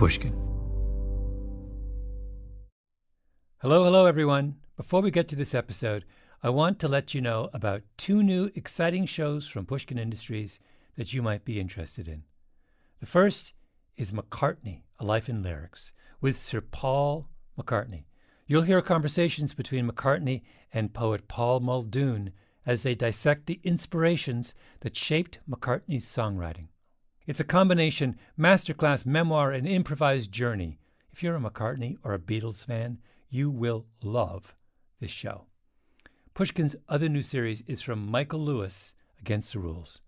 Pushkin. Hello, everyone. Before we get to this episode, I want to let you know about 2 new exciting shows from Pushkin Industries that you might be interested in. The first is McCartney, A Life in Lyrics, with Sir Paul McCartney. You'll hear conversations between McCartney and poet Paul Muldoon as they dissect the inspirations that shaped McCartney's songwriting. It's a combination masterclass memoir and improvised journey. If you're a McCartney or a Beatles fan, you will love this show. Pushkin's other new series is from Michael Lewis, Against the Rules.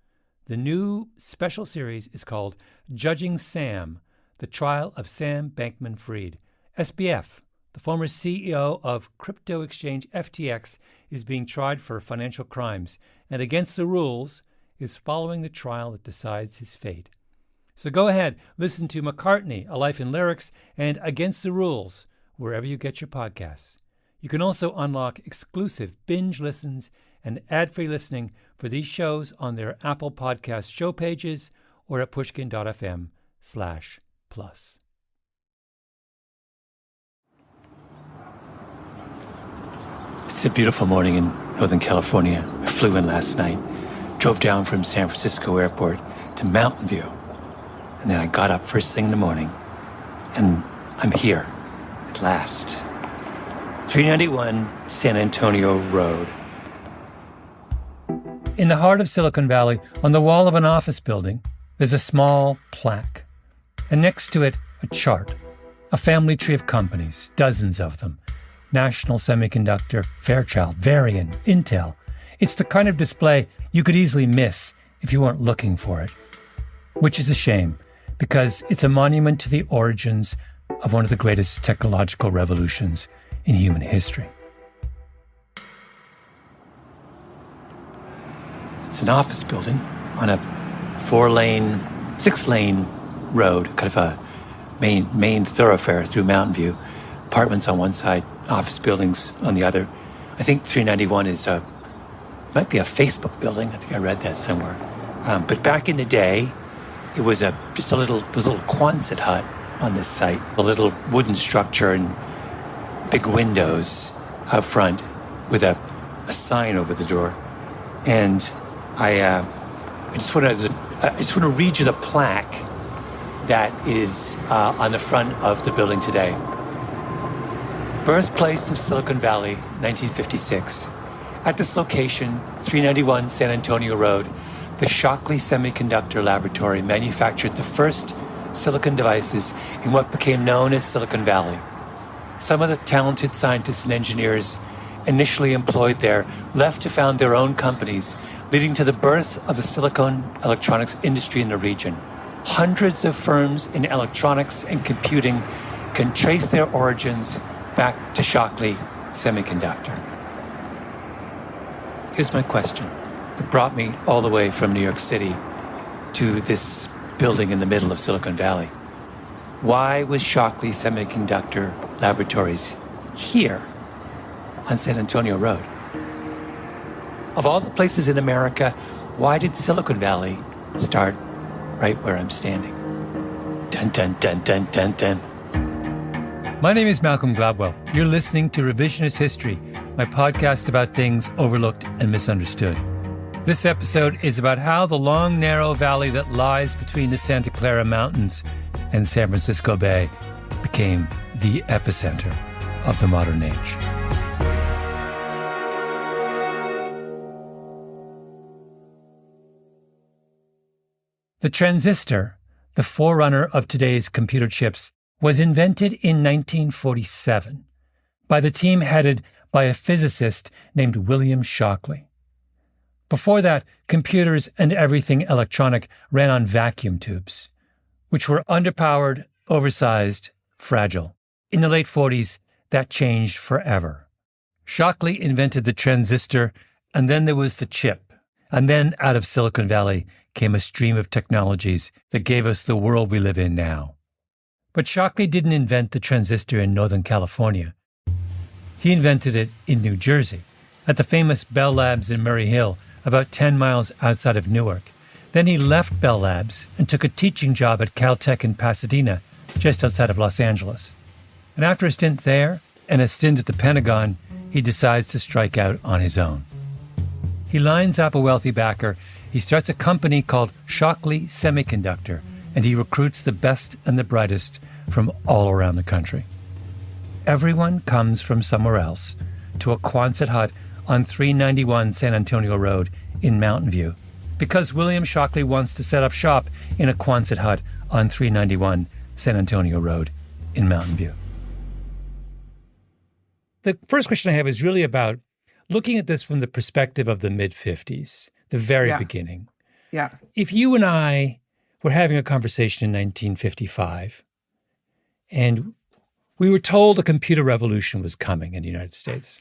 The new special series is called Judging Sam, The Trial of Sam Bankman-Fried. SBF, the former CEO of crypto exchange FTX, is being tried for financial crimes, and Against the Rules is following the trial that decides his fate. So go ahead, listen to McCartney, A Life in Lyrics, and Against the Rules, wherever you get your podcasts. You can also unlock exclusive binge listens and ad-free listening for these shows on their Apple Podcast show pages or at pushkin.fm/plus. It's a beautiful morning in Northern California. I flew in last night, drove down from San Francisco Airport to Mountain View, and then I got up first thing in the morning, and I'm here at last. 391 San Antonio Road. In the heart of Silicon Valley, on the wall of an office building, there's a small plaque, and next to it, a chart, a family tree of companies, dozens of them. National Semiconductor, Fairchild, Varian, Intel. It's the kind of display you could easily miss if you weren't looking for it, which is a shame, because it's a monument to the origins of one of the greatest technological revolutions in human history. It's an office building on a 6-lane road, kind of a main thoroughfare through Mountain View. Apartments on one side, office buildings on the other. I think 391 might be a Facebook building. I think I read that somewhere. But back in the day, it was a little Quonset hut on this site, a little wooden structure and big windows out front with a sign over the door. And I just want to read you the plaque that is on the front of the building today. Birthplace of Silicon Valley, 1956. At this location, 391 San Antonio Road, the Shockley Semiconductor Laboratory manufactured the first silicon devices in what became known as Silicon Valley. Some of the talented scientists and engineers initially employed there left to found their own companies, leading to the birth of the silicon electronics industry in the region. Hundreds of firms in electronics and computing can trace their origins back to Shockley Semiconductor. Here's my question that brought me all the way from New York City to this building in the middle of Silicon Valley. Why was Shockley Semiconductor Laboratories here on San Antonio Road? Of all the places in America, why did Silicon Valley start right where I'm standing? Dun, dun, dun, dun, dun, dun. My name is Malcolm Gladwell. You're listening to Revisionist History, my podcast about things overlooked and misunderstood. This episode is about how the long, narrow valley that lies between the Santa Clara Mountains and San Francisco Bay became the epicenter of the modern age. The transistor, the forerunner of today's computer chips, was invented in 1947 by the team headed by a physicist named William Shockley. Before that, computers and everything electronic ran on vacuum tubes, which were underpowered, oversized, fragile. In the late 40s, that changed forever. Shockley invented the transistor, and then there was the chip. And then out of Silicon Valley came a stream of technologies that gave us the world we live in now. But Shockley didn't invent the transistor in Northern California. He invented it in New Jersey, at the famous Bell Labs in Murray Hill, about 10 miles outside of Newark. Then he left Bell Labs and took a teaching job at Caltech in Pasadena, just outside of Los Angeles. And after a stint there and a stint at the Pentagon, he decides to strike out on his own. He lines up a wealthy backer. He starts a company called Shockley Semiconductor, and he recruits the best and the brightest from all around the country. Everyone comes from somewhere else to a Quonset hut on 391 San Antonio Road in Mountain View, because William Shockley wants to set up shop in a Quonset hut on 391 San Antonio Road in Mountain View. The first question I have is really about looking at this from the perspective of the mid-50s, the very beginning. Yeah. If you and I were having a conversation in 1955, and we were told a computer revolution was coming in the United States,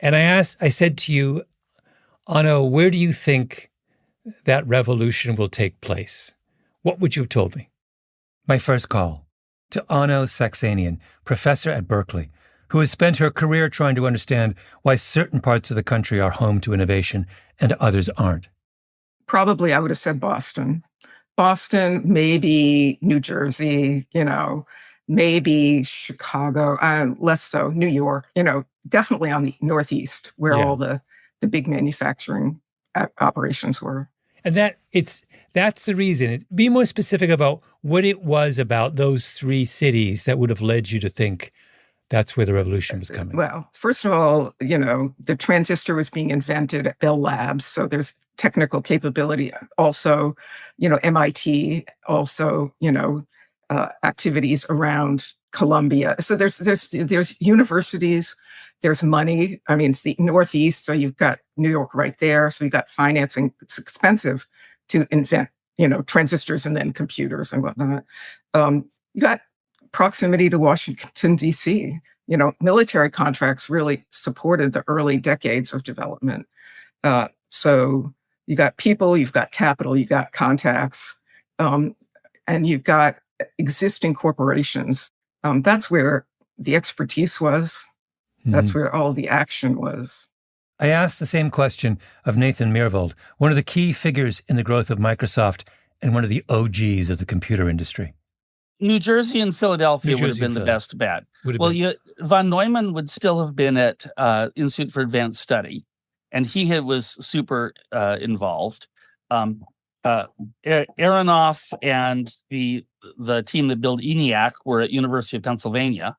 and I said to you, Anno, where do you think that revolution will take place? What would you have told me? My first call to Anno Saxenian, professor at Berkeley, who has spent her career trying to understand why certain parts of the country are home to innovation and others aren't. Probably I would have said Boston. Boston, maybe New Jersey, maybe Chicago, less so, New York, definitely on the Northeast where all the big manufacturing operations were. And that's the reason. Be more specific about what it was about those three cities that would have led you to think that's where the revolution was coming. Well, first of all, the transistor was being invented at Bell Labs, so there's technical capability. Also, MIT, also, activities around Columbia. So there's universities, there's money. I mean, it's the Northeast, so you've got New York right there. So you've got financing. It's expensive to invent, transistors and then computers and whatnot. You got proximity to Washington, D.C. Military contracts really supported the early decades of development. So you got people, you've got capital, you've got contacts, and you've got existing corporations. That's where the expertise was. That's where all the action was. I asked the same question of Nathan Myhrvold, one of the key figures in the growth of Microsoft and one of the OGs of the computer industry. New Jersey and Philadelphia would have been the best bet. Von Neumann would still have been at Institute for Advanced Study, and he was super involved. Aronoff and the team that built ENIAC were at University of Pennsylvania,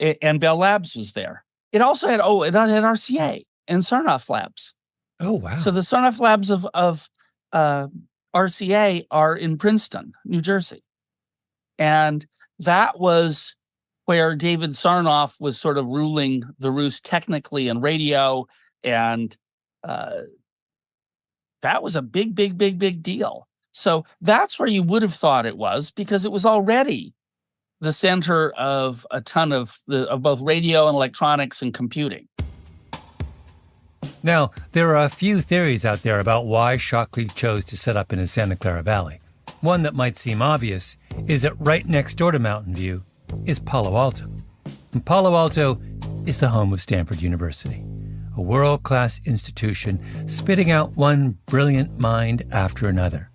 and Bell Labs was there. It also had RCA and Sarnoff Labs. Oh, wow. So the Sarnoff Labs of RCA are in Princeton, New Jersey. And that was where David Sarnoff was sort of ruling the roost technically in radio. And that was a big, big, big, big deal. So that's where you would have thought it was, because it was already the center of a ton of both radio and electronics and computing. Now, there are a few theories out there about why Shockley chose to set up in the Santa Clara Valley. One that might seem obvious is that right next door to Mountain View is Palo Alto. And Palo Alto is the home of Stanford University, a world-class institution spitting out one brilliant mind after another.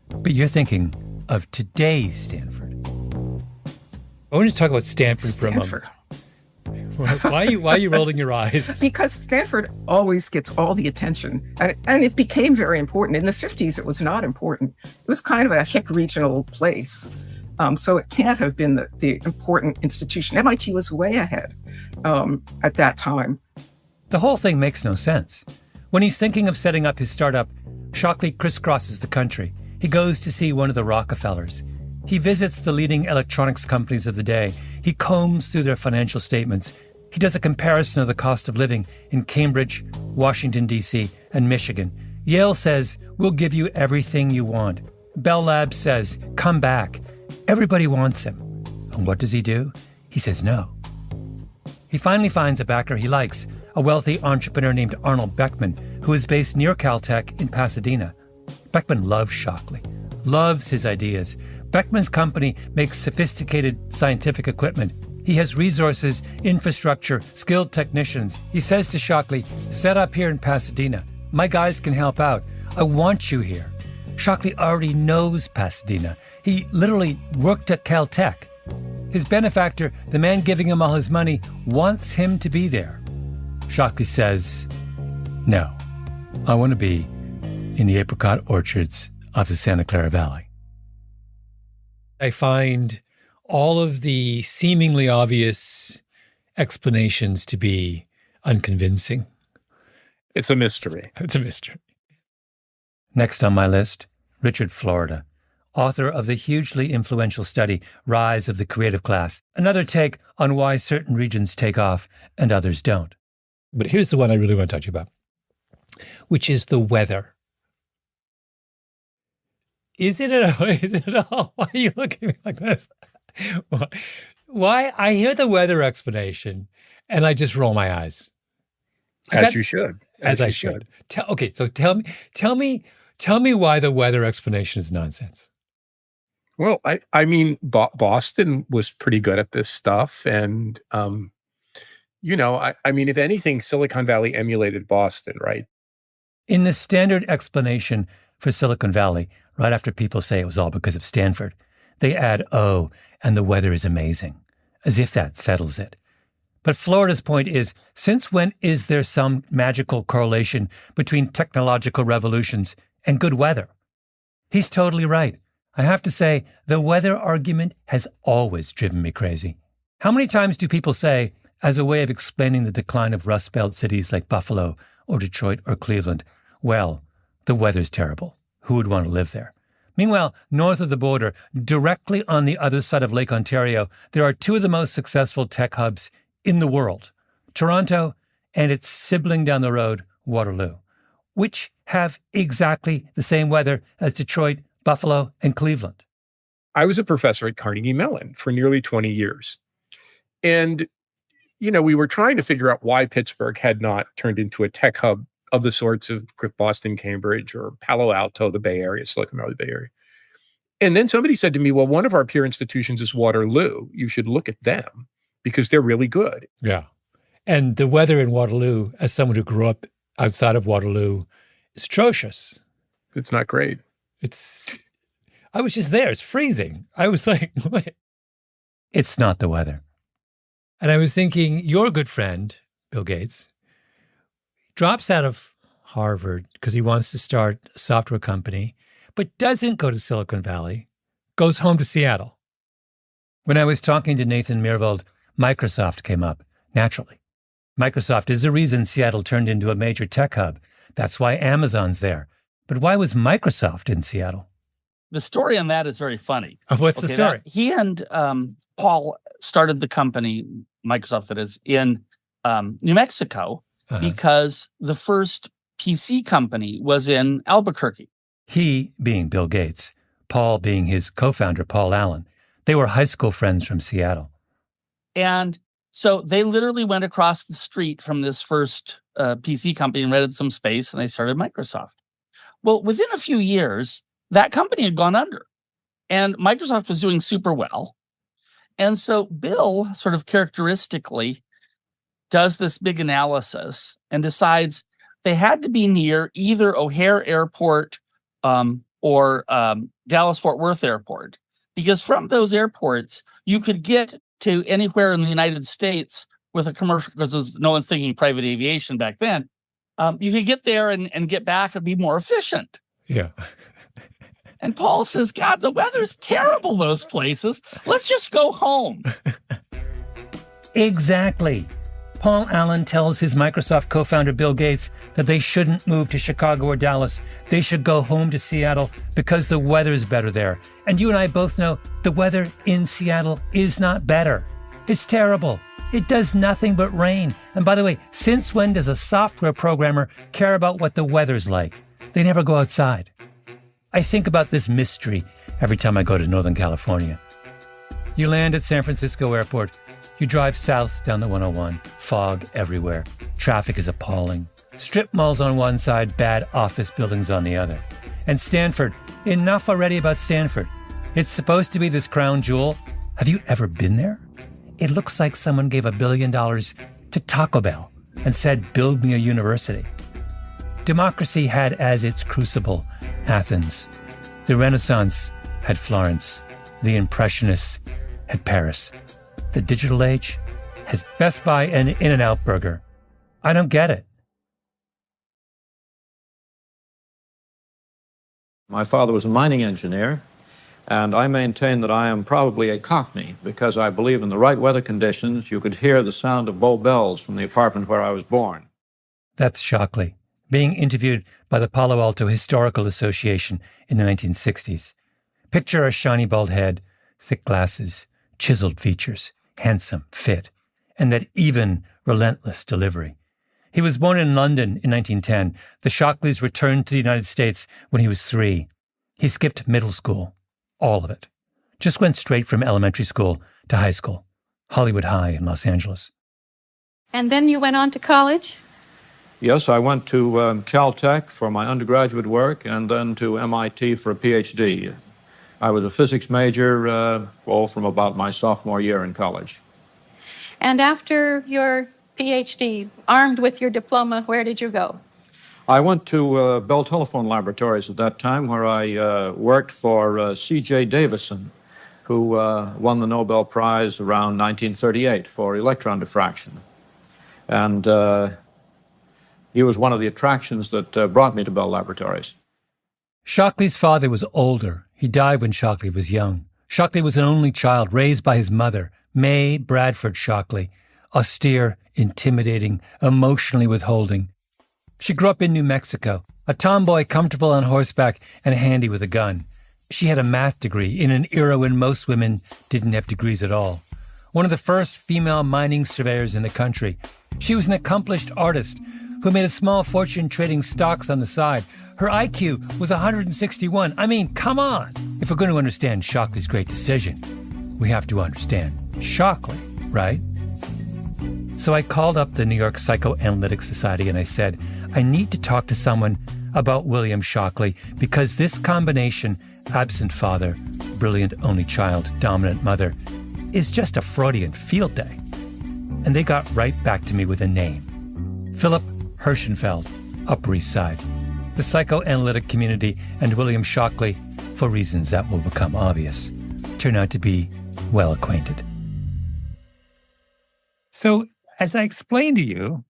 But you're thinking of today's Stanford. I want to talk about Stanford for a moment. Why are you rolling your eyes? Because Stanford always gets all the attention, and it became very important. In the 50s, it was not important. It was kind of a hick regional place. So it can't have been the important institution. MIT was way ahead at that time. The whole thing makes no sense. When he's thinking of setting up his startup, Shockley crisscrosses the country. He goes to see one of the Rockefellers. He visits the leading electronics companies of the day. He combs through their financial statements. He does a comparison of the cost of living in Cambridge, Washington, D.C., and Michigan. Yale says, we'll give you everything you want. Bell Labs says, come back. Everybody wants him. And what does he do? He says no. He finally finds a backer he likes, a wealthy entrepreneur named Arnold Beckman, who is based near Caltech in Pasadena. Beckman loves Shockley, loves his ideas. Beckman's company makes sophisticated scientific equipment. He has resources, infrastructure, skilled technicians. He says to Shockley, set up here in Pasadena. My guys can help out. I want you here. Shockley already knows Pasadena. He literally worked at Caltech. His benefactor, the man giving him all his money, wants him to be there. Shockley says, no, I want to be in the apricot orchards of the Santa Clara Valley. I find all of the seemingly obvious explanations to be unconvincing. It's a mystery. It's a mystery. Next on my list, Richard Florida, author of the hugely influential study, Rise of the Creative Class, another take on why certain regions take off and others don't. But here's the one I really want to talk to you about, which is the weather. Is it at all? Why are you looking at me like this? Why? I hear the weather explanation and I just roll my eyes. As you should. As I should. Okay, so tell me why the weather explanation is nonsense. Well, I mean, Boston was pretty good at this stuff. And, I mean, if anything, Silicon Valley emulated Boston, right? In the standard explanation for Silicon Valley, right after people say it was all because of Stanford, they add, oh, and the weather is amazing, as if that settles it. But Florida's point is, since when is there some magical correlation between technological revolutions and good weather? He's totally right. I have to say, the weather argument has always driven me crazy. How many times do people say, as a way of explaining the decline of Rust Belt cities like Buffalo or Detroit or Cleveland, well, the weather's terrible. Who would want to live there? Meanwhile, north of the border, directly on the other side of Lake Ontario, there are two of the most successful tech hubs in the world, Toronto and its sibling down the road, Waterloo, which have exactly the same weather as Detroit, Buffalo, and Cleveland. I was a professor at Carnegie Mellon for nearly 20 years. And, we were trying to figure out why Pittsburgh had not turned into a tech hub of the sorts of Boston, Cambridge, or Palo Alto, the Bay Area, Silicon Valley Bay Area. And then somebody said to me, well, one of our peer institutions is Waterloo. You should look at them because they're really good. Yeah. And the weather in Waterloo, as someone who grew up outside of Waterloo, is atrocious. It's not great. I was just there. It's freezing. I was like, what? It's not the weather. And I was thinking, your good friend, Bill Gates, drops out of Harvard because he wants to start a software company, but doesn't go to Silicon Valley, goes home to Seattle. When I was talking to Nathan Myhrvold, Microsoft came up, naturally. Microsoft is the reason Seattle turned into a major tech hub. That's why Amazon's there. But why was Microsoft in Seattle? The story on that is very funny. What's the story? He and Paul started the company, Microsoft that is, in New Mexico because the first PC company was in Albuquerque. He being Bill Gates, Paul being his co-founder, Paul Allen. They were high school friends from Seattle. And so they literally went across the street from this first PC company and rented some space, and they started Microsoft. Well, within a few years, that company had gone under, and Microsoft was doing super well. And so Bill sort of characteristically does this big analysis and decides they had to be near either O'Hare Airport or Dallas-Fort Worth Airport, because from those airports, you could get to anywhere in the United States with a commercial, because no one's thinking private aviation back then. You could get there and get back and be more efficient. Yeah. And Paul says, God, the weather's terrible, those places. Let's just go home. Exactly. Paul Allen tells his Microsoft co-founder Bill Gates that they shouldn't move to Chicago or Dallas. They should go home to Seattle because the weather's better there. And you and I both know the weather in Seattle is not better. It's terrible. It does nothing but rain. And by the way, since when does a software programmer care about what the weather's like? They never go outside. I think about this mystery every time I go to Northern California. You land at San Francisco Airport. You drive south down the 101. Fog everywhere. Traffic is appalling. Strip malls on one side, bad office buildings on the other. And Stanford. Enough already about Stanford. It's supposed to be this crown jewel. Have you ever been there? It looks like someone gave $1 billion to Taco Bell and said, build me a university. Democracy had as its crucible Athens. The Renaissance had Florence. The Impressionists had Paris. The digital age has Best Buy and In-N-Out Burger. I don't get it. My father was a mining engineer, and I maintain that I am probably a Cockney because I believe in the right weather conditions, you could hear the sound of Bow Bells from the apartment where I was born. That's Shockley, being interviewed by the Palo Alto Historical Association in the 1960s. Picture a shiny bald head, thick glasses, chiseled features, handsome, fit, and that even, relentless delivery. He was born in London in 1910. The Shockleys returned to the United States when he was 3. He skipped middle school, all of it. Just went straight from elementary school to high school, Hollywood High in Los Angeles. And then you went on to college? Yes, I went to Caltech for my undergraduate work and then to MIT for a PhD. I was a physics major from about my sophomore year in college. And after your PhD, armed with your diploma, where did you go? I went to Bell Telephone Laboratories at that time, where I worked for C.J. Davison, who won the Nobel Prize around 1938 for electron diffraction. And he was one of the attractions that brought me to Bell Laboratories. Shockley's father was older. He died when Shockley was young. Shockley was an only child raised by his mother, May Bradford Shockley, austere, intimidating, emotionally withholding. She grew up in New Mexico, a tomboy comfortable on horseback and handy with a gun. She had a math degree in an era when most women didn't have degrees at all. One of the first female mining surveyors in the country. She was an accomplished artist who made a small fortune trading stocks on the side. Her IQ was 161. I mean, come on! If we're going to understand Shockley's great decision, we have to understand Shockley, right? So I called up the New York Psychoanalytic Society and I said, I need to talk to someone about William Shockley because this combination, absent father, brilliant only child, dominant mother, is just a Freudian field day. And they got right back to me with a name. Philip Hirschenfeld, Upper East Side. The psychoanalytic community and William Shockley, for reasons that will become obvious, turn out to be well acquainted. So, as I explained to you,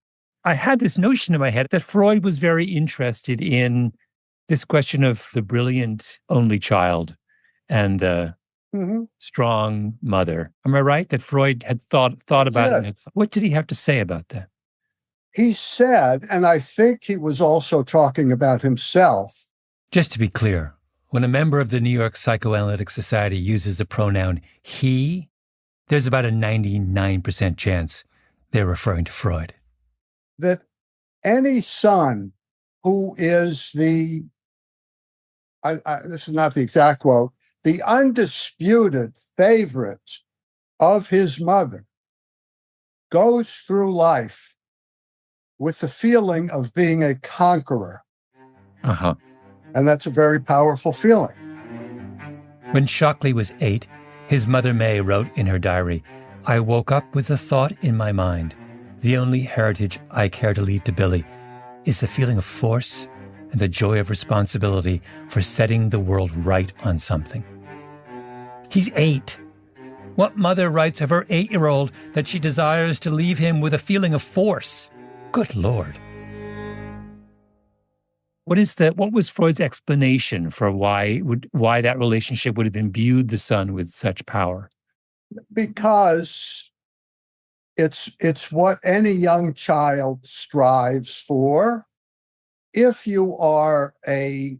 I had this notion in my head that Freud was very interested in this question of the brilliant only child and the strong mother. Am I right? That Freud had thought about it. What did he have to say about that? He said, and I think he was also talking about himself. Just to be clear, when a member of the New York Psychoanalytic Society uses the pronoun he, there's about a 99% chance they're referring to Freud. That any son who is this is not the exact quote, the undisputed favorite of his mother goes through life with the feeling of being a conqueror. Uh-huh. And that's a very powerful feeling. When Shockley was 8, his mother May wrote in her diary, I woke up with the thought in my mind, the only heritage I care to leave to Billy is the feeling of force and the joy of responsibility for setting the world right on something. He's 8. What mother writes of her 8-year-old that she desires to leave him with a feeling of force? Good Lord. What was Freud's explanation for why that relationship would have imbued the son with such power? Because it's what any young child strives for. If you are a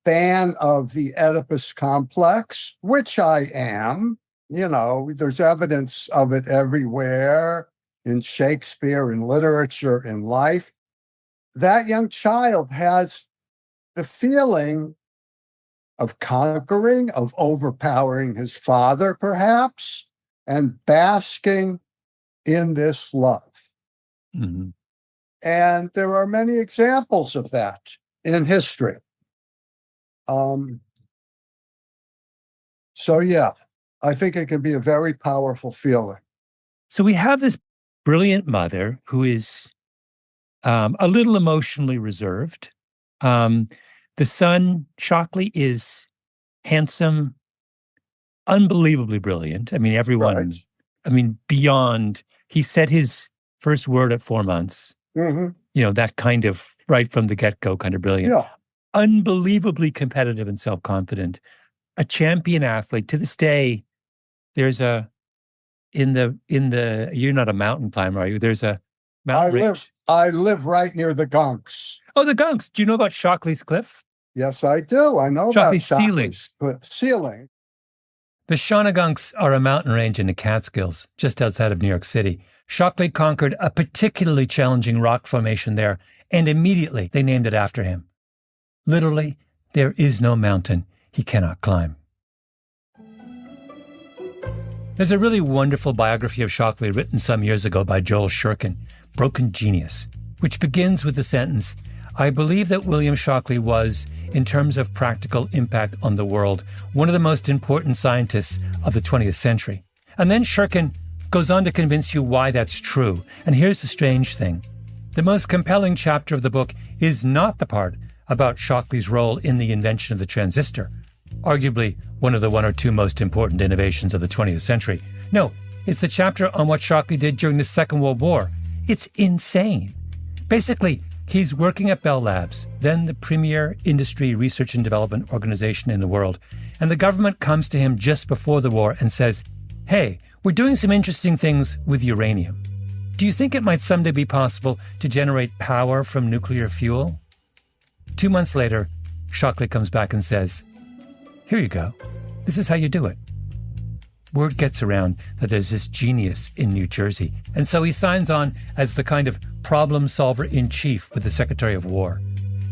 fan of the Oedipus complex, which I am, there's evidence of it everywhere, in Shakespeare, in literature, in life, that young child has the feeling of conquering, of overpowering his father, perhaps, and basking in this love. Mm-hmm. And there are many examples of that in history. So, yeah, I think it can be a very powerful feeling. So we have this brilliant mother who is a little emotionally reserved. The son, Shockley, is handsome, unbelievably brilliant. I mean, everyone, beyond, he said his first word at 4 months, that kind of right from the get-go kind of brilliant. Yeah. Unbelievably competitive and self-confident, a champion athlete. To this day, there's you're not a mountain climber, are you? There's a mountain ridge. I live right near the Gunks. Oh, the Gunks. Do you know about Shockley's Cliff? Yes, I do. I know Shockley's about Ceiling. Ceiling. The Shawnagunks are a mountain range in the Catskills, just outside of New York City. Shockley conquered a particularly challenging rock formation there, and immediately they named it after him. Literally, there is no mountain he cannot climb. There's a really wonderful biography of Shockley written some years ago by Joel Shurkin, Broken Genius, which begins with the sentence, "I believe that William Shockley was, in terms of practical impact on the world, one of the most important scientists of the 20th century." And then Shurkin goes on to convince you why that's true. And here's the strange thing. The most compelling chapter of the book is not the part about Shockley's role in the invention of the transistor, arguably one of the one or two most important innovations of the 20th century. No, it's the chapter on what Shockley did during the Second World War. It's insane. Basically, he's working at Bell Labs, then the premier industry research and development organization in the world, and the government comes to him just before the war and says, "Hey, we're doing some interesting things with uranium. Do you think it might someday be possible to generate power from nuclear fuel?" 2 months later, Shockley comes back and says, "Here you go. This is how you do it." Word gets around that there's this genius in New Jersey, and so he signs on as the kind of problem solver in chief with the Secretary of War.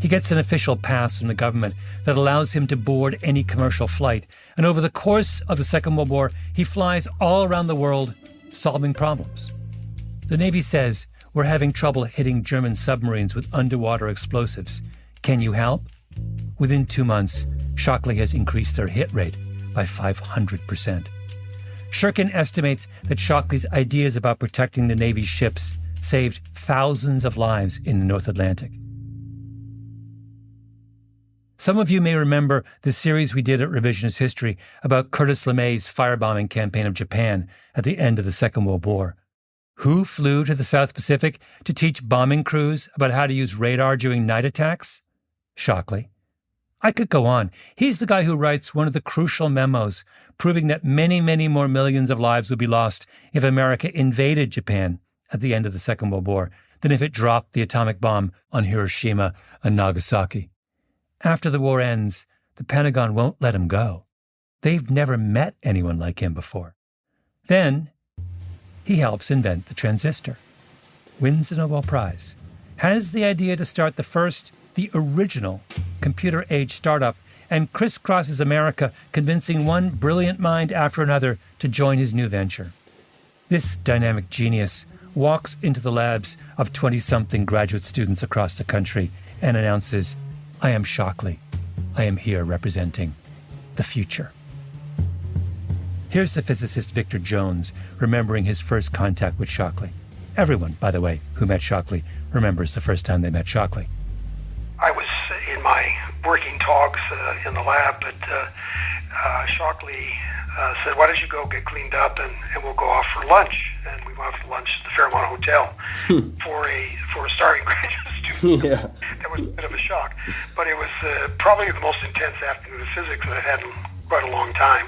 He gets an official pass from the government that allows him to board any commercial flight, and over the course of the Second World War, he flies all around the world solving problems. The Navy says, "We're having trouble hitting German submarines with underwater explosives. Can you help?" Within 2 months, Shockley has increased their hit rate by 500%. Shurkin estimates that Shockley's ideas about protecting the Navy's ships saved thousands of lives in the North Atlantic. Some of you may remember the series we did at Revisionist History about Curtis LeMay's firebombing campaign of Japan at the end of the Second World War. Who flew to the South Pacific to teach bombing crews about how to use radar during night attacks? Shockley. I could go on. He's the guy who writes one of the crucial memos proving that many, many more millions of lives would be lost if America invaded Japan at the end of the Second World War than if it dropped the atomic bomb on Hiroshima and Nagasaki. After the war ends, the Pentagon won't let him go. They've never met anyone like him before. Then he helps invent the transistor, wins the Nobel Prize, has the idea to start the original computer-age startup, and crisscrosses America, convincing one brilliant mind after another to join his new venture. This dynamic genius walks into the labs of 20-something graduate students across the country and announces, "I am Shockley. I am here representing the future." Here's the physicist Victor Jones remembering his first contact with Shockley. Everyone, by the way, who met Shockley remembers the first time they met Shockley. I was in my working talks in the lab, but Shockley said, "Why don't you go get cleaned up and we'll go off for lunch?" And we went off for lunch at the Fairmont Hotel for a starting graduate student. Yeah. That was a bit of a shock, but it was probably the most intense afternoon of physics that I've had in quite a long time.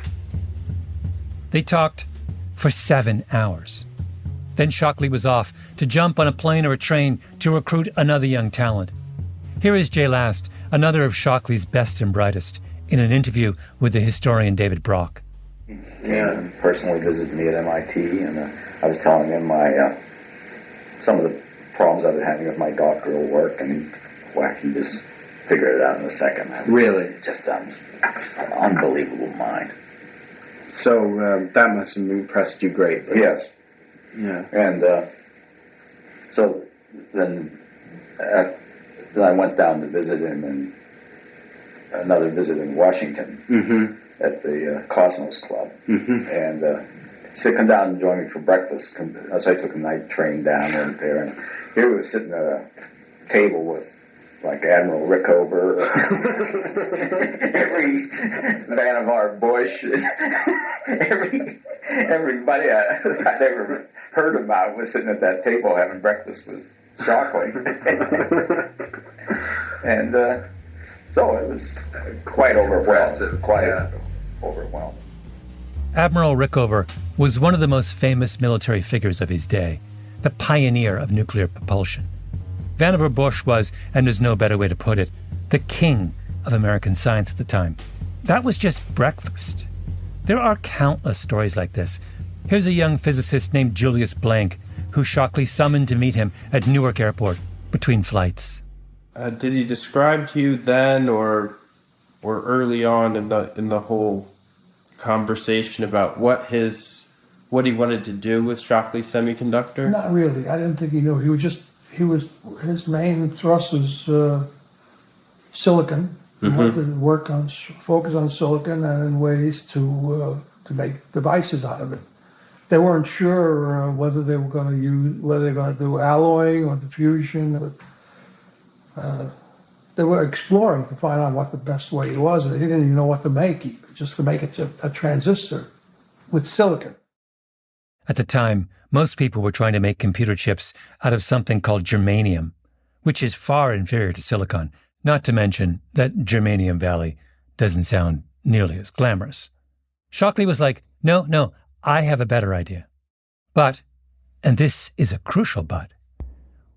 They talked for 7 hours. Then Shockley was off to jump on a plane or a train to recruit another young talent. Here is Jay Last, another of Shockley's best and brightest, in an interview with the historian David Brock. Yeah, personally visited me at MIT, and I was telling him some of the problems I've been having with my doctoral work, and whack, he just figured it out in a second. Really? Just an unbelievable mind. So that must have impressed you greatly. Yes. Yeah. And so then I went down to visit him, and another visit in Washington at the Cosmos Club. And he said, "Come down and join me for breakfast." So I took a night train down there, and here we were sitting at a table with like Admiral Rickover, every Van Vannevar Bush. Everybody I'd ever heard about was sitting at that table having breakfast with Shockley. And so it was quite overwhelming. Overwhelming. Admiral Rickover was one of the most famous military figures of his day, the pioneer of nuclear propulsion. Vannevar Bush was, and there's no better way to put it, the king of American science at the time. That was just breakfast. There are countless stories like this. Here's a young physicist named Julius Blank, who Shockley summoned to meet him at Newark Airport between flights. Did he describe to you then or early on in the whole conversation about what he wanted to do with Shockley Semiconductor? Not really. I didn't think he knew. His main thrust was silicon. He wanted to focus on silicon and in ways to make devices out of it. They weren't sure whether they were going to do alloying or diffusion. They were exploring to find out what the best way was. They didn't even know what to make, even, just to make it a transistor with silicon. At the time, most people were trying to make computer chips out of something called germanium, which is far inferior to silicon, not to mention that Germanium Valley doesn't sound nearly as glamorous. Shockley was like, no, I have a better idea. But, and this is a crucial but,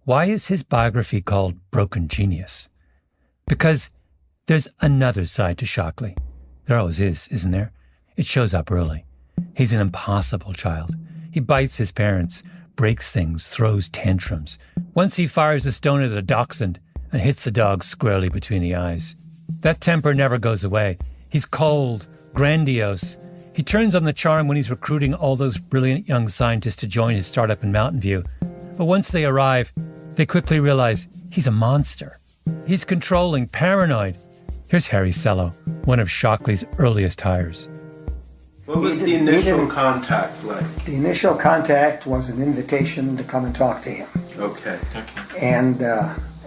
why is his biography called Broken Genius? Because there's another side to Shockley. There always is, isn't there? It shows up early. He's an impossible child. He bites his parents, breaks things, throws tantrums. Once he fires a stone at a dachshund and hits the dog squarely between the eyes. That temper never goes away. He's cold, grandiose. He turns on the charm when he's recruiting all those brilliant young scientists to join his startup in Mountain View. But once they arrive, they quickly realize he's a monster. He's controlling, paranoid. Here's Harry Sello, one of Shockley's earliest hires. What was the initial contact like? The initial contact was an invitation to come and talk to him. Okay.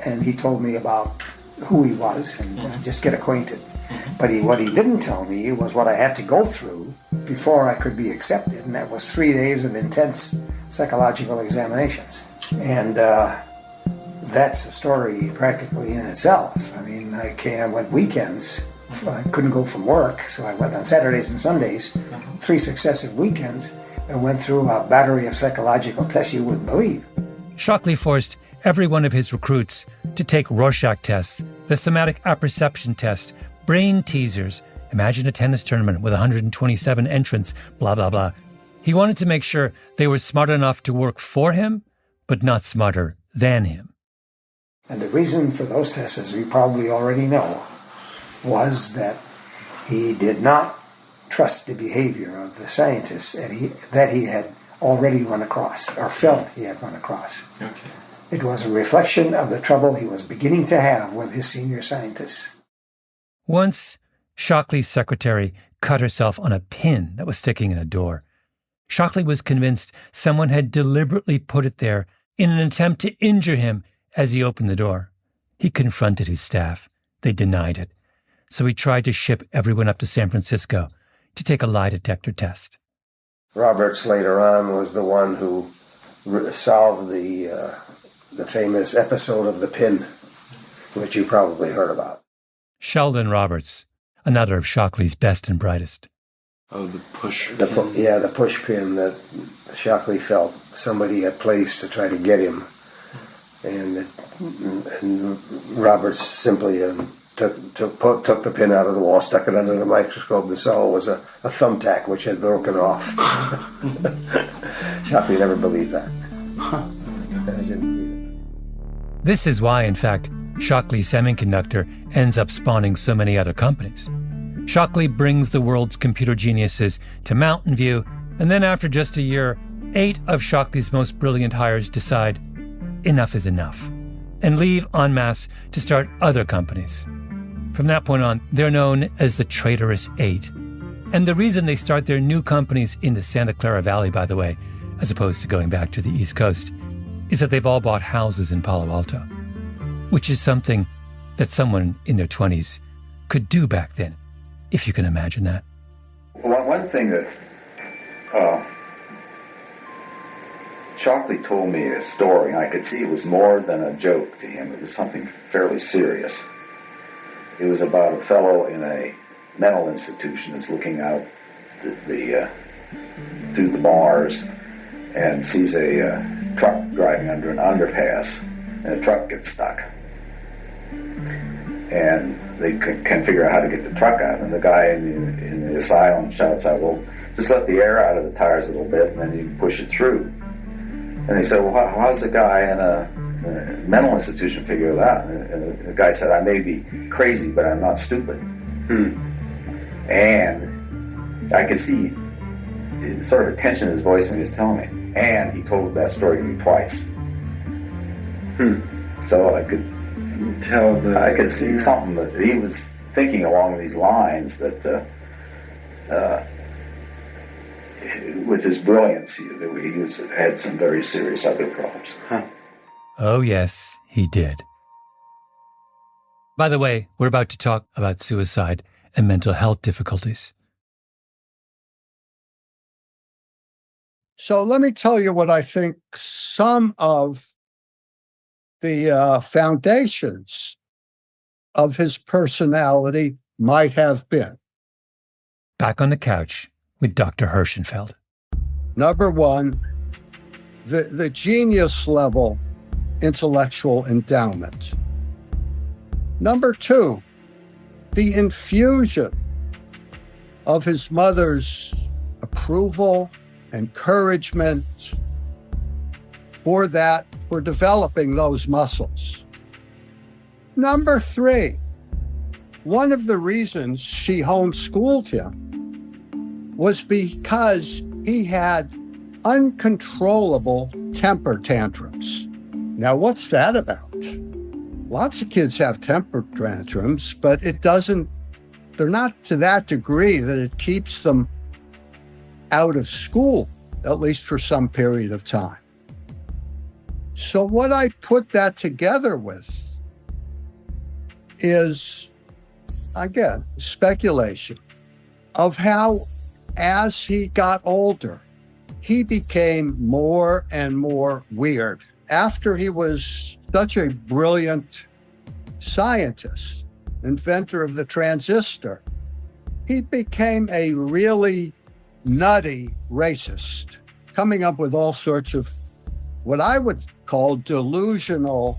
And he told me about who he was and just get acquainted. But what he didn't tell me was what I had to go through before I could be accepted, and that was 3 days of intense psychological examinations. And that's a story practically in itself. I mean, I went weekends. I couldn't go from work, so I went on Saturdays and Sundays, 3 successive weekends, and went through a battery of psychological tests you wouldn't believe. Shockley forced every one of his recruits to take Rorschach tests, the thematic apperception test, brain teasers. Imagine a tennis tournament with 127 entrants, blah, blah, blah. He wanted to make sure they were smart enough to work for him, but not smarter than him. And the reason for those tests, as we probably already know, was that he did not trust the behavior of the scientists that he had already run across, or felt he had run across. Okay. It was a reflection of the trouble he was beginning to have with his senior scientists. Once, Shockley's secretary cut herself on a pin that was sticking in a door. Shockley was convinced someone had deliberately put it there in an attempt to injure him as he opened the door. He confronted his staff. They denied it. So he tried to ship everyone up to San Francisco to take a lie detector test. Roberts later on was the one who solved the famous episode of the pin, which you probably heard about. Sheldon Roberts, another of Shockley's best and brightest. Oh, the push pin. The push pin that Shockley felt somebody had placed to try to get him. And Roberts simply took the pin out of the wall, stuck it under the microscope, and saw it was a thumbtack which had broken off. Shockley never believed that. I didn't believe it. This is why, in fact, Shockley Semiconductor ends up spawning so many other companies. Shockley brings the world's computer geniuses to Mountain View, and then after just a year, 8 of Shockley's most brilliant hires decide enough is enough, and leave en masse to start other companies. From that point on, they're known as the Traitorous 8. And the reason they start their new companies in the Santa Clara Valley, by the way, as opposed to going back to the East Coast, is that they've all bought houses in Palo Alto, which is something that someone in their 20s could do back then, if you can imagine that. One thing that Shockley told me a story, and I could see it was more than a joke to him. It was something fairly serious. It was about a fellow in a mental institution who's looking out through the bars and sees a truck driving under an underpass, and the truck gets stuck. And they can't figure out how to get the truck out. And the guy in the asylum shouts out, well, just let the air out of the tires a little bit, and then you can push it through. And he said, well, how's the guy in a mental institution figure that out? And the guy said, I may be crazy, but I'm not stupid. And I could see sort of a tension in his voice when he was telling me. And he told that story to me twice. So I could tell that I could see something that he was thinking along these lines, that with his brilliance, he had some very serious other problems. Oh, yes, he did. By the way, we're about to talk about suicide and mental health difficulties. So let me tell you what I think some of the foundations of his personality might have been. Back on the couch with Dr. Hirschenfeld. Number one, the genius level intellectual endowment. Number two, the infusion of his mother's approval, encouragement for developing those muscles. Number three, one of the reasons she homeschooled him was because he had uncontrollable temper tantrums. Now, what's that about? Lots of kids have temper tantrums, but they're not to that degree that it keeps them out of school, at least for some period of time. So what I put that together with is, again, speculation of how, as he got older, he became more and more weird. After he was such a brilliant scientist, inventor of the transistor, he became a really nutty racist, coming up with all sorts of what I would call delusional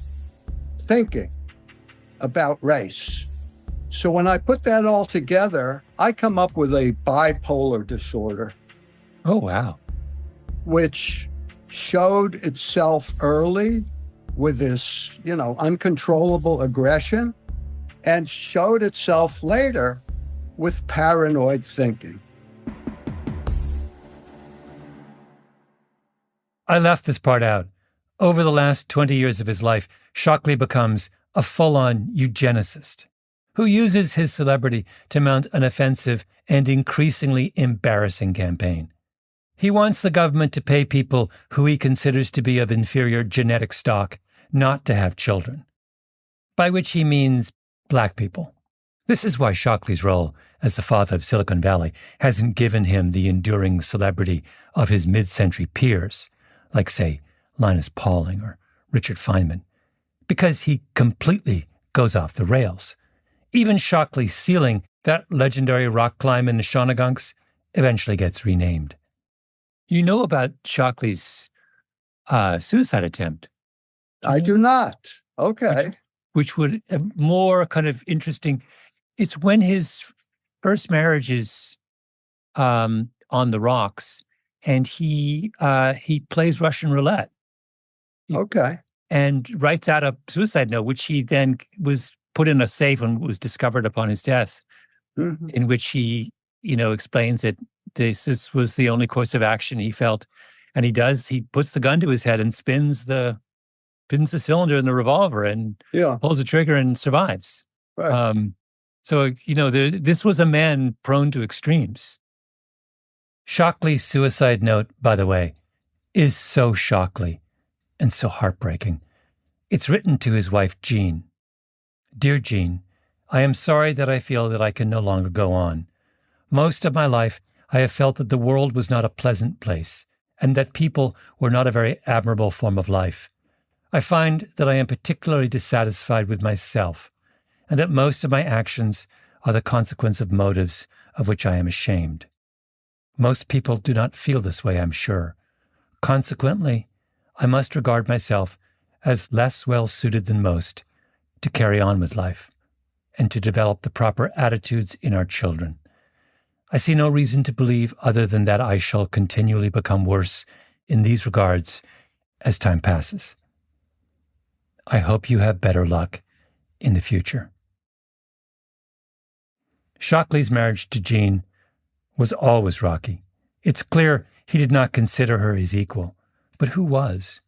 thinking about race. So when I put that all together, I come up with a bipolar disorder. Oh, wow. Which showed itself early with this, uncontrollable aggression, and showed itself later with paranoid thinking. I left this part out. Over the last 20 years of his life, Shockley becomes a full-on eugenicist who uses his celebrity to mount an offensive and increasingly embarrassing campaign. He wants the government to pay people who he considers to be of inferior genetic stock not to have children, by which he means black people. This is why Shockley's role as the father of Silicon Valley hasn't given him the enduring celebrity of his mid-century peers, like, say, Linus Pauling or Richard Feynman, because he completely goes off the rails. Even Shockley's ceiling, that legendary rock climb in the Shawnagunks, eventually gets renamed. You know about Shockley's suicide attempt? I do not. Okay. Which would more kind of interesting. It's when his first marriage is on the rocks, and he plays Russian roulette. Okay. And writes out a suicide note, which he then was put in a safe and was discovered upon his death, in which he, explains that this was the only course of action he felt. And he puts the gun to his head and spins the cylinder in the revolver and pulls the trigger and survives. Right. This was a man prone to extremes. Shockley's suicide note, by the way, is so Shockley and so heartbreaking. It's written to his wife, Jean. Dear Jean, I am sorry that I feel that I can no longer go on. Most of my life, I have felt that the world was not a pleasant place, and that people were not a very admirable form of life. I find that I am particularly dissatisfied with myself, and that most of my actions are the consequence of motives of which I am ashamed. Most people do not feel this way, I'm sure. Consequently, I must regard myself as less well-suited than most to carry on with life and to develop the proper attitudes in our children. I see no reason to believe other than that I shall continually become worse in these regards as time passes. I hope you have better luck in the future. Shockley's marriage to Jean was always rocky. It's clear he did not consider her his equal, but who was?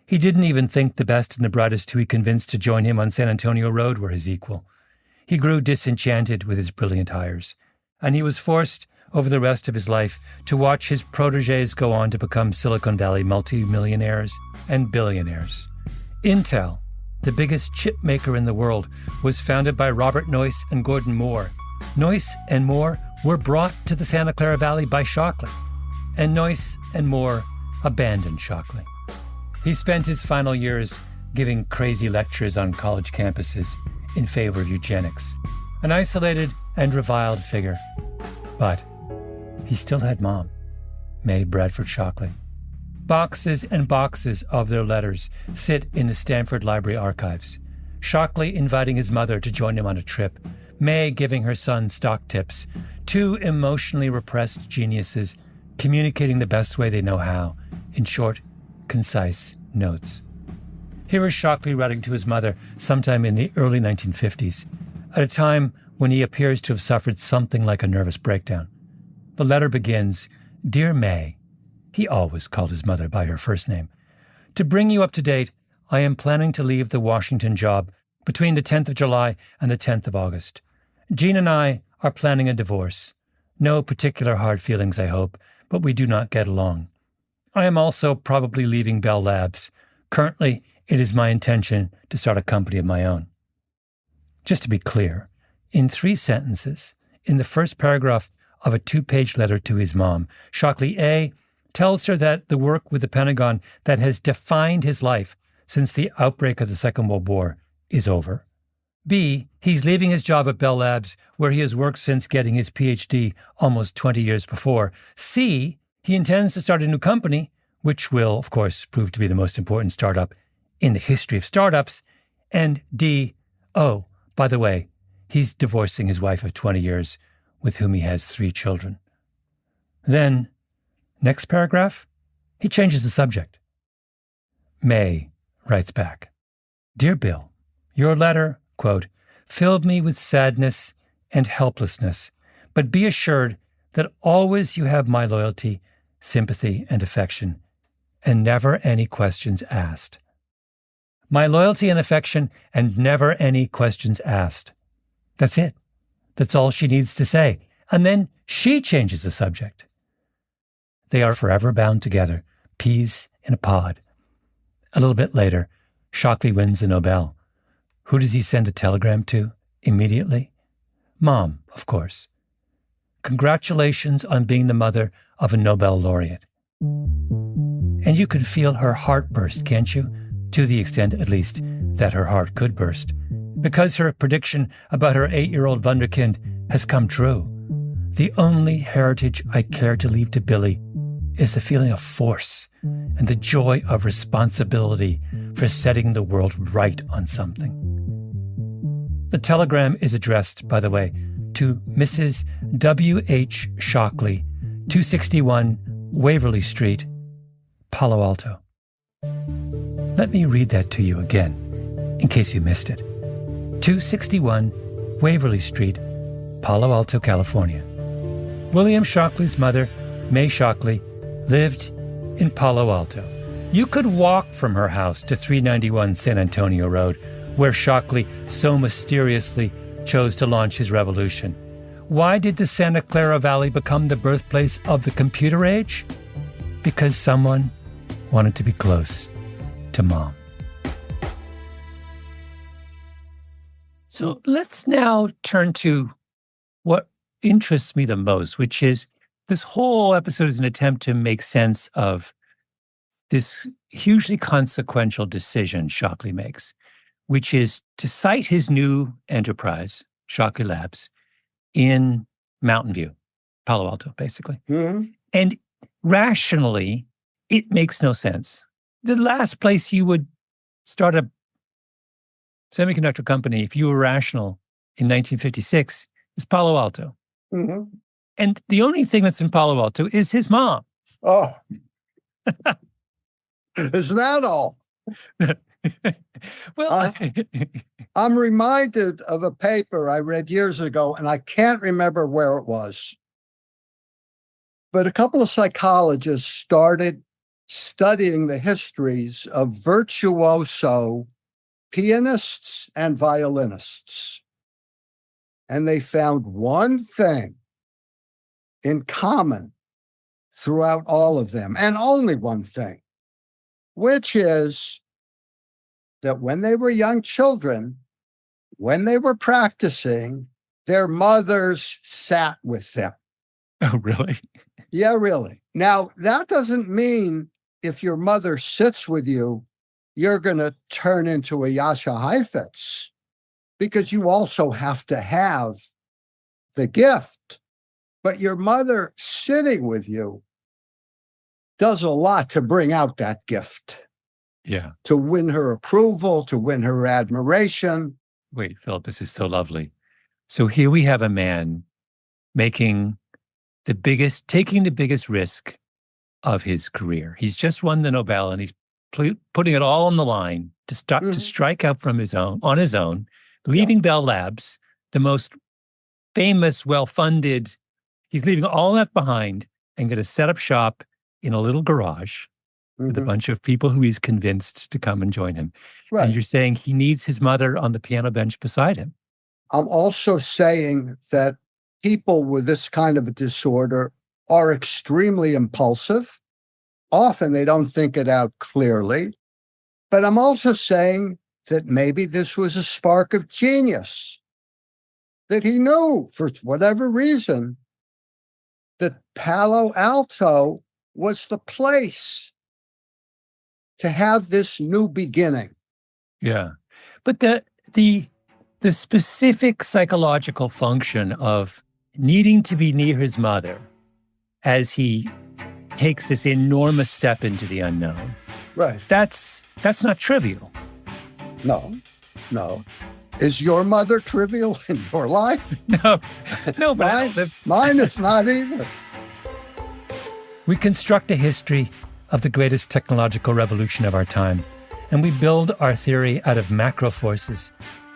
He didn't even think the best and the brightest who he convinced to join him on San Antonio Road were his equal. He grew disenchanted with his brilliant hires, and he was forced over the rest of his life to watch his protégés go on to become Silicon Valley multimillionaires and billionaires. Intel, the biggest chip maker in the world, was founded by Robert Noyce and Gordon Moore. Noyce and Moore were brought to the Santa Clara Valley by Shockley, and Noyce and Moore abandoned Shockley. He spent his final years giving crazy lectures on college campuses in favor of eugenics, an isolated and reviled figure. But he still had Mom, May Bradford Shockley. Boxes and boxes of their letters sit in the Stanford Library archives. Shockley inviting his mother to join him on a trip, May giving her son stock tips, two emotionally repressed geniuses communicating the best way they know how, in short, concise notes. Here is Shockley writing to his mother sometime in the early 1950s, at a time when he appears to have suffered something like a nervous breakdown. The letter begins, "Dear May," he always called his mother by her first name, "to bring you up to date, I am planning to leave the Washington job between the 10th of July and the 10th of August. Jean and I are planning a divorce. No particular hard feelings, I hope, but we do not get along. I am also probably leaving Bell Labs. Currently, it is my intention to start a company of my own." Just to be clear, in 3 sentences, in the first paragraph of a 2-page letter to his mom, Shockley A. tells her that the work with the Pentagon that has defined his life since the outbreak of the Second World War is over. B. He's leaving his job at Bell Labs, where he has worked since getting his PhD almost 20 years before. C. He intends to start a new company, which will, of course, prove to be the most important startup in the history of startups. And D. Oh, by the way, he's divorcing his wife of 20 years, with whom he has 3 children. Then, next paragraph, he changes the subject. May writes back, "Dear Bill, your letter, quote, filled me with sadness and helplessness, but be assured that always you have my loyalty, sympathy, and affection, and never any questions asked." My loyalty and affection, and never any questions asked. That's it. That's all she needs to say. And then she changes the subject. They are forever bound together, peas in a pod. A little bit later, Shockley wins the Nobel. Who does he send a telegram to immediately? Mom, of course. Congratulations on being the mother of a Nobel laureate. And you can feel her heart burst, can't you? To the extent, at least, that her heart could burst. Because her prediction about her 8-year-old wunderkind has come true. The only heritage I care to leave to Billy is the feeling of force and the joy of responsibility for setting the world right on something. The telegram is addressed, by the way, to Mrs. W.H. Shockley, 261 Waverly Street, Palo Alto. Let me read that to you again, in case you missed it. 261 Waverly Street, Palo Alto, California. William Shockley's mother, May Shockley, lived in Palo Alto. You could walk from her house to 391 San Antonio Road, where Shockley so mysteriously chose to launch his revolution. Why did the Santa Clara Valley become the birthplace of the computer age? Because someone wanted to be close to Mom. So let's now turn to what interests me the most, which is this whole episode is an attempt to make sense of this hugely consequential decision Shockley makes, which is to site his new enterprise, Shockley Labs, in Mountain View, Palo Alto, basically. Mm-hmm. And rationally, it makes no sense. The last place you would start a semiconductor company, if you were rational in 1956, is Palo Alto. Mm-hmm. And the only thing that's in Palo Alto is his mom. Oh. Is that all? Well, I'm reminded of a paper I read years ago, and I can't remember where it was. But a couple of psychologists started studying the histories of virtuoso pianists and violinists. And they found one thing in common throughout all of them, and only one thing, which is that when they were young children, when they were practicing, their mothers sat with them. Oh, really? Yeah, really. Now, that doesn't mean if your mother sits with you, you're going to turn into a Yasha Heifetz, because you also have to have the gift. But your mother sitting with you does a lot to bring out that gift. Yeah. To win her approval, to win her admiration. Wait, Philip, this is so lovely. So here we have a man taking the biggest risk of his career. He's just won the Nobel, and he's putting it all on the line to strike out on his own, leaving Bell Labs, the most famous, well-funded. He's leaving all that behind and going to set up shop in a little garage with a bunch of people who he's convinced to come and join him. Right. And you're saying he needs his mother on the piano bench beside him. I'm also saying that people with this kind of a disorder are extremely impulsive. Often they don't think it out clearly. But I'm also saying that maybe this was a spark of genius, that he knew for whatever reason that Palo Alto was the place to have this new beginning. Yeah. But the specific psychological function of needing to be near his mother as he takes this enormous step into the unknown. Right. That's not trivial. No. Is your mother trivial in your life? No, but mine is not either. We construct a history of the greatest technological revolution of our time, and we build our theory out of macro forces,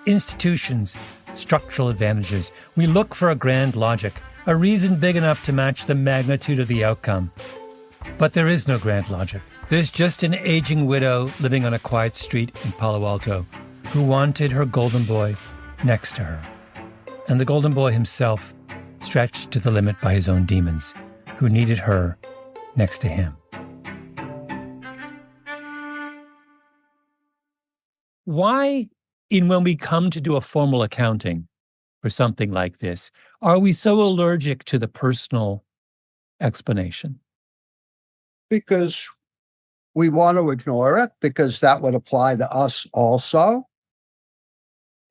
institutions, structural advantages. We look for a grand logic, a reason big enough to match the magnitude of the outcome. But there is no grand logic. There's just an aging widow living on a quiet street in Palo Alto who wanted her golden boy next to her. And the golden boy himself, stretched to the limit by his own demons, who needed her next to him. Why, when we come to do a formal accounting for something like this, are we so allergic to the personal explanation? Because we want to ignore it, because that would apply to us also.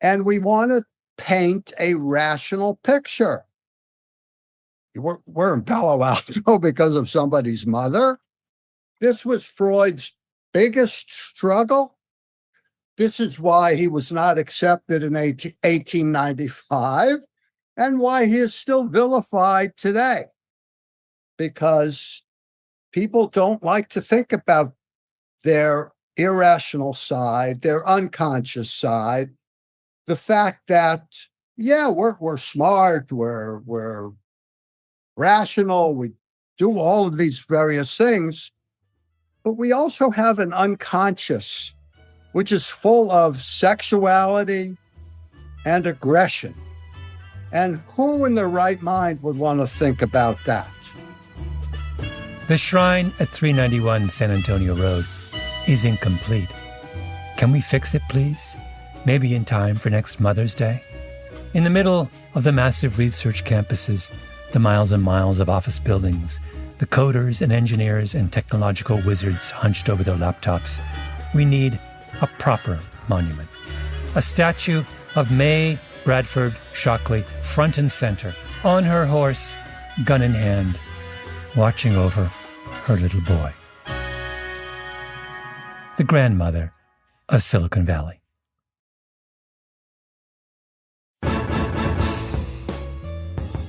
And we want to paint a rational picture. We're in Palo Alto because of somebody's mother. This was Freud's biggest struggle. This is why he was not accepted in 1895 and why he is still vilified today. Because people don't like to think about their irrational side, their unconscious side, the fact that, yeah, we're smart, we're rational, we do all of these various things, but we also have an unconscious, which is full of sexuality and aggression. And who in their right mind would want to think about that? The shrine at 391 San Antonio Road is incomplete. Can we fix it, please? Maybe in time for next Mother's Day? In the middle of the massive research campuses, the miles and miles of office buildings, the coders and engineers and technological wizards hunched over their laptops, we need a proper monument. A statue of May Bradford Shockley, front and center, on her horse, gun in hand, watching over her little boy. The grandmother of Silicon Valley.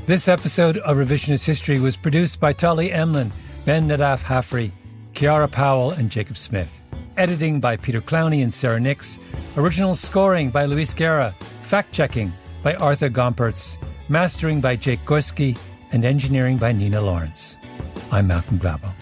This episode of Revisionist History was produced by Tali Emlin, Ben Nadaf Hafri, Kiara Powell, and Jacob Smith. Editing by Peter Clowney and Sarah Nix. Original scoring by Luis Guerra. Fact-checking by Arthur Gompertz. Mastering by Jake Gorski. And engineering by Nina Lawrence. I'm Malcolm Gladwell.